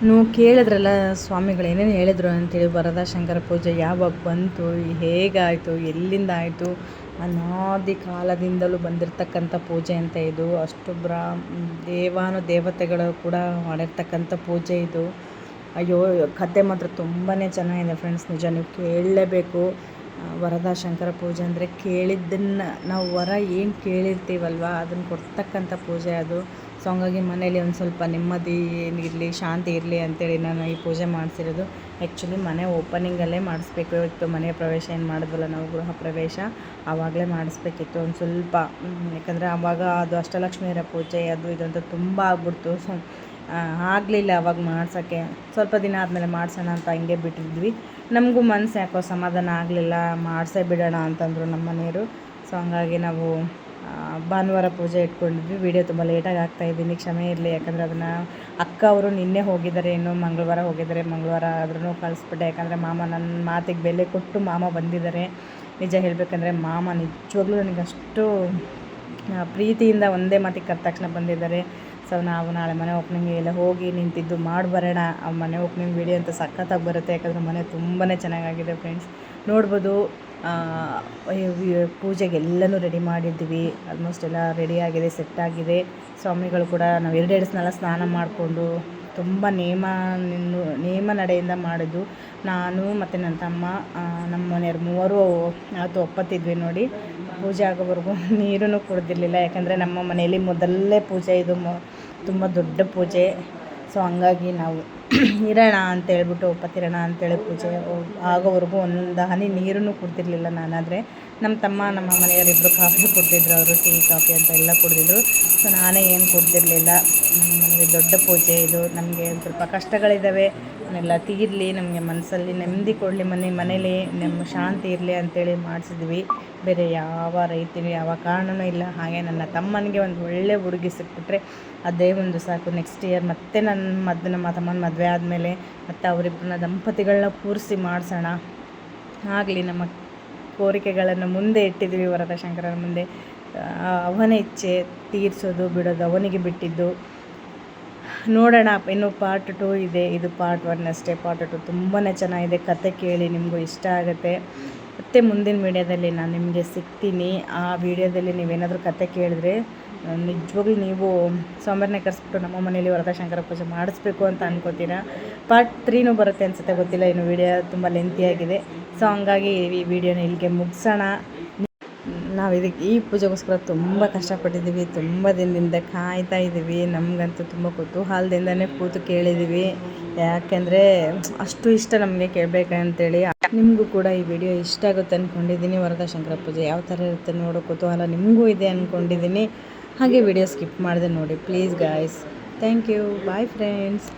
ನೀವು ಕೇಳಿದ್ರಲ್ಲ ಸ್ವಾಮಿಗಳು ಏನೇನು ಹೇಳಿದ್ರು ಅಂತೇಳಿ. ವರದ ಶಂಕರ ಪೂಜೆ ಯಾವಾಗ ಬಂತು, ಹೇಗಾಯಿತು, ಎಲ್ಲಿಂದ ಆಯಿತು, ಅನಾದಿ ಕಾಲದಿಂದಲೂ ಬಂದಿರತಕ್ಕಂಥ ಪೂಜೆ ಅಂತ ಇದು. ಅಷ್ಟು ದೇವತೆಗಳು ಕೂಡ ಮಾಡಿರ್ತಕ್ಕಂಥ ಪೂಜೆ ಇದು. ಅಯ್ಯೋ, ಕತೆ ಮಾತ್ರ ತುಂಬಾ ಚೆನ್ನಾಗಿದೆ ಫ್ರೆಂಡ್ಸ್. ನಿಜ ನೀವು ಕೇಳಲೇಬೇಕು. ವರದ ಶಂಕರ ಪೂಜೆ ಅಂದರೆ ಕೇಳಿದ್ದನ್ನು ನಾವು ವರ ಏನು ಕೇಳಿರ್ತೀವಲ್ವ ಅದನ್ನು ಕೊಡ್ತಕ್ಕಂಥ ಪೂಜೆ ಅದು. ಸೊ ಹಂಗಾಗಿ ಮನೇಲಿ ಒಂದು ಸ್ವಲ್ಪ ನೆಮ್ಮದಿ ಇರಲಿ, ಶಾಂತಿ ಇರಲಿ ಅಂತೇಳಿ ನಾನು ಈ ಪೂಜೆ ಮಾಡಿಸಿರೋದು. ಆ್ಯಕ್ಚುಲಿ ಮನೆ ಓಪನಿಂಗಲ್ಲೇ ಮಾಡಿಸ್ಬೇಕು ಇತ್ತು. ಮನೆಯ ಪ್ರವೇಶ ಏನು ಮಾಡಿದ್ವಲ್ಲ ನಾವು, ಗೃಹ ಪ್ರವೇಶ, ಆವಾಗಲೇ ಮಾಡಿಸ್ಬೇಕಿತ್ತು ಒಂದು ಸ್ವಲ್ಪ. ಯಾಕಂದರೆ ಆವಾಗ ಅದು ಅಷ್ಟಲಕ್ಷ್ಮಿಯರ ಪೂಜೆ ಅದು ಇದಂತ ತುಂಬ ಆಗ್ಬಿಡ್ತು. ಸೊ ಆಗಲಿಲ್ಲ ಅವಾಗ ಮಾಡ್ಸೋಕ್ಕೆ. ಸ್ವಲ್ಪ ದಿನ ಆದಮೇಲೆ ಮಾಡ್ಸೋಣ ಅಂತ ಹಿಂಗೆ ಬಿಟ್ಟಿದ್ವಿ. ನಮಗೂ ಮನಸ್ಸು ಯಾಕೋ ಸಮಾಧಾನ ಆಗಲಿಲ್ಲ. ಮಾಡಿಸೇ ಬಿಡೋಣ ಅಂತಂದರು ನಮ್ಮ ಮನೆಯವರು. ಸೊ ಹಂಗಾಗಿ ನಾವು ಭಾನುವಾರ ಪೂಜೆ ಇಟ್ಕೊಂಡಿದ್ವಿ. ವಿಡಿಯೋ ತುಂಬ ಲೇಟಾಗಿ ಆಗ್ತಾಯಿದ್ದೀನಿ, ಕ್ಷಮೆ ಇರಲಿ. ಯಾಕಂದರೆ ಅದನ್ನು ಅಕ್ಕ ಅವರು ನಿನ್ನೆ ಹೋಗಿದ್ದಾರೆ, ಇನ್ನೂ ಮಂಗಳವಾರ ಹೋಗಿದ್ದಾರೆ. ಮಂಗಳವಾರ ಆದ್ರೂ ಕಳಿಸ್ಬಿಟ್ಟೆ. ಯಾಕಂದರೆ ಮಾಮ ನನ್ನ ಮಾತಿಗೆ ಬೆಲೆ ಕೊಟ್ಟು ಮಾಮ ಬಂದಿದ್ದಾರೆ. ನಿಜ ಹೇಳಬೇಕಂದ್ರೆ ಮಾಮ ನಿಜವಾಗ್ಲೂ ನನಗೆ ಅಷ್ಟು ಪ್ರೀತಿಯಿಂದ ಒಂದೇ ಮಾತಿಗೆ ಕರೆದ ತಕ್ಷಣ ಬಂದಿದ್ದಾರೆ. ಸೊ ನಾವು ನಾಳೆ ಮನೆ ಓಪನಿಂಗ್ ಎಲ್ಲ ಹೋಗಿ ನಿಂತಿದ್ದು ಮಾಡಿ ಬರೋಣ. ಆ ಮನೆ ಓಪನಿಂಗ್ ವಿಡಿಯೋ ಅಂತ ಸಖತ್ತಾಗಿ ಬರುತ್ತೆ. ಯಾಕಂದರೆ ಮನೆ ತುಂಬಾ ಚೆನ್ನಾಗಾಗಿದೆ ಫ್ರೆಂಡ್ಸ್. ನೋಡ್ಬೋದು. ಪೂಜೆಗೆ ಎಲ್ಲನೂ ರೆಡಿ ಮಾಡಿದ್ದೀವಿ. ಆಲ್ಮೋಸ್ಟ್ ಎಲ್ಲ ರೆಡಿಯಾಗಿದೆ, ಸೆಟ್ಟಾಗಿದೆ. ಸ್ವಾಮಿಗಳು ಕೂಡ ನಾವು 2 ಸ್ನಾನ ಸ್ನಾನ ಮಾಡಿಕೊಂಡು ತುಂಬ ನೇಮ ನಡೆಯಿಂದ ಮಾಡಿದ್ದು. ನಾನು ಮತ್ತು ನನ್ನ ತಮ್ಮ, ನಮ್ಮ ಮನೆಯವ್ರು 3 ಅವತ್ತು ಒಪ್ಪತ್ತಿದ್ವಿ ನೋಡಿ. ಪೂಜೆ ಆಗೋವರೆಗೂ ನೀರನ್ನು ಕುಡ್ದಿರಲಿಲ್ಲ. ಯಾಕಂದರೆ ನಮ್ಮ ಮನೆಯಲ್ಲಿ ಮೊದಲೇ ಪೂಜೆ ಇದು, ತುಂಬ ದೊಡ್ಡ ಪೂಜೆ. ಸೊ ಹಂಗಾಗಿ ನಾವು ಇರೋಣ ಅಂತ ಹೇಳ್ಬಿಟ್ಟು ಒಪ್ಪತ್ತಿರೋಣ ಅಂತೇಳಿ ಪೂಜೆ ಆಗೋವರೆಗೂ ಒಂದು ಹನಿ ನೀರನ್ನು ಕುಡ್ತಿರ್ಲಿಲ್ಲ ನಾನಾದರೆ. ನಮ್ಮ ತಮ್ಮ ನಮ್ಮ ಮನೆಯವರಿಬ್ಬರು ಕಾಫಿ ಕುಡ್ತಿದ್ರು, ಅವರು ಟೀ ಕಾಫಿ ಅಂತ ಎಲ್ಲ ಕುಡಿದಿದ್ರು. ಸೊ ನಾನೇ ಏನು ಕುಡ್ತಿರ್ಲಿಲ್ಲ. ನಮ್ಮ ಮನೆಗೆ ದೊಡ್ಡ ಪೂಜೆ ಇದು. ನಮಗೆ ಒಂದು ಸ್ವಲ್ಪ ಕಷ್ಟಗಳಿದ್ದಾವೆ, ಅವನ್ನೆಲ್ಲ ತೀರಲಿ, ನಮಗೆ ಮನಸ್ಸಲ್ಲಿ ನೆಮ್ಮದಿ ಕೊಡಲಿ, ಮನೇಲಿ ನಮ್ಮ ಶಾಂತಿ ಇರಲಿ ಅಂತೇಳಿ ಮಾಡಿಸಿದ್ವಿ. ಬೇರೆ ಯಾವ ರೈತನು ಯಾವ ಕಾರಣವೂ ಇಲ್ಲ. ಹಾಗೆ ನನ್ನ ತಮ್ಮನಿಗೆ ಒಂದು ಒಳ್ಳೆ ಹುಡುಗಿ ಸಿಕ್ಬಿಟ್ರೆ ಅದೇ ಒಂದು ಸಾಕು. ನೆಕ್ಸ್ಟ್ ಇಯರ್ ಮತ್ತೆ ನಮ್ಮ ತಮ್ಮನ ಮದುವೆ ಆದಮೇಲೆ ಮತ್ತು ಅವರಿಬ್ಬರನ್ನ ದಂಪತಿಗಳನ್ನ ಕೂರಿಸಿ ಮಾಡಿಸೋಣ. ಆಗಲಿ ನಮ್ಮ ಕೋರಿಕೆಗಳನ್ನು ಮುಂದೆ ಇಟ್ಟಿದ್ವಿ ವರದಶಂಕರನ ಮುಂದೆ. ಅವನ ಇಚ್ಛೆ ತೀರಿಸೋದು ಬಿಡೋದು ಅವನಿಗೆ ಬಿಟ್ಟಿದ್ದು. ನೋಡೋಣ, ಇನ್ನು ಪಾರ್ಟ್ 2 ಇದೆ. ಇದು ಪಾರ್ಟ್ 1 ಅಷ್ಟೇ. ಪಾರ್ಟ್ 2 ತುಂಬಾ ಚೆನ್ನಾಗಿದೆ. ಕತೆ ಕೇಳಿ ನಿಮಗೂ ಇಷ್ಟ ಆಗುತ್ತೆ. ಮತ್ತು ಮುಂದಿನ ವೀಡಿಯೋದಲ್ಲಿ ನಾನು ನಿಮಗೆ ಸಿಗ್ತೀನಿ. ಆ ವಿಡಿಯೋದಲ್ಲಿ ನೀವೇನಾದರೂ ಕತೆ ಕೇಳಿದ್ರೆ ನಿಜವಾಗ್ಲೂ ನೀವು ಸೋಮವಾರನೇ ಕರೆಸ್ಬಿಟ್ಟು ನಮ್ಮ ಮನೇಲಿ ವರದಶಂಕರ ಪೂಜೆ ಮಾಡಿಸ್ಬೇಕು ಅಂತ ಅನ್ಕೋತೀರಾ. ಪಾರ್ಟ್ 3 ಬರುತ್ತೆ ಅನಿಸುತ್ತೆ, ಗೊತ್ತಿಲ್ಲ. ಇನ್ನು ವಿಡಿಯೋ ತುಂಬ ಲೆಂತಿಯಾಗಿದೆ. ಸೊ ಹಂಗಾಗಿ ಈ ವಿಡಿಯೋನ ಇಲ್ಲಿಗೆ ಮುಗಿಸೋಣ. ನಾವು ಈ ಪೂಜೆಗೋಸ್ಕರ ತುಂಬ ಕಷ್ಟಪಟ್ಟಿದ್ದೀವಿ, ತುಂಬ ದಿನದಿಂದ ಕಾಯ್ತಾ ಇದ್ದೀವಿ. ನಮಗಂತೂ ತುಂಬ ಕುತೂಹಲದಿಂದನೇ ಕೂತು ಕೇಳಿದ್ದೀವಿ. ಯಾಕೆಂದರೆ ಅಷ್ಟು ಇಷ್ಟ ನಮಗೆ ಕೇಳಬೇಕಂತೇಳಿ. ನಿಮಗೂ ಕೂಡ ಈ ವಿಡಿಯೋ ಇಷ್ಟ ಆಗುತ್ತೆ ಅಂದ್ಕೊಂಡಿದ್ದೀನಿ. ವರದಶಂಕರ ಪೂಜೆ ಯಾವ ಥರ ಇರುತ್ತೆ ನೋಡೋ ಕುತೂಹಲ ನಿಮಗೂ ಇದೆ ಅಂದ್ಕೊಂಡಿದ್ದೀನಿ. ಹಾಗೆ ವಿಡಿಯೋ ಸ್ಕಿಪ್ ಮಾಡಿದೆ ನೋಡಿ please guys. Thank you. Bye friends.